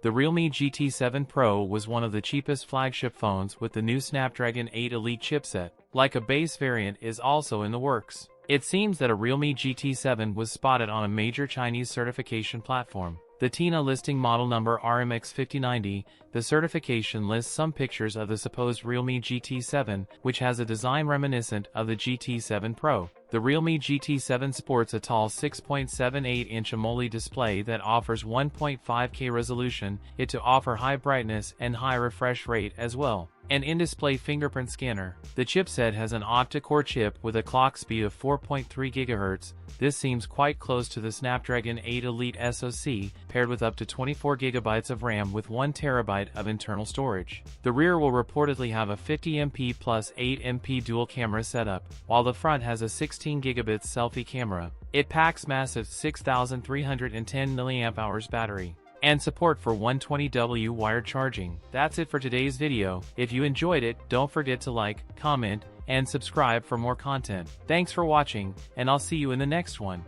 The Realme GT 7 Pro was one of the cheapest flagship phones with the new Snapdragon 8 Elite chipset, like a base variant is also in the works. It seems that a Realme GT 7 was spotted on a major Chinese certification platform. The TINA listing model number RMX5090, the certification lists some pictures of the supposed Realme GT 7, which has a design reminiscent of the GT 7 Pro. The Realme GT 7 sports a tall 6.78-inch AMOLED display that offers 1.5K resolution, it to offer high brightness and high refresh rate as well. An in-display fingerprint scanner. The chipset has an octa-core chip with a clock speed of 4.3 GHz. This seems quite close to the Snapdragon 8 Elite SoC, paired with up to 24 GB of RAM with 1 TB of internal storage. The rear will reportedly have a 50MP plus 8MP dual camera setup, while the front has a 16 GB selfie camera. It packs massive 6,310 mAh battery and support for 120W wired charging. That's it for today's video. If you enjoyed it, don't forget to like, comment, and subscribe for more content. Thanks for watching, and I'll see you in the next one.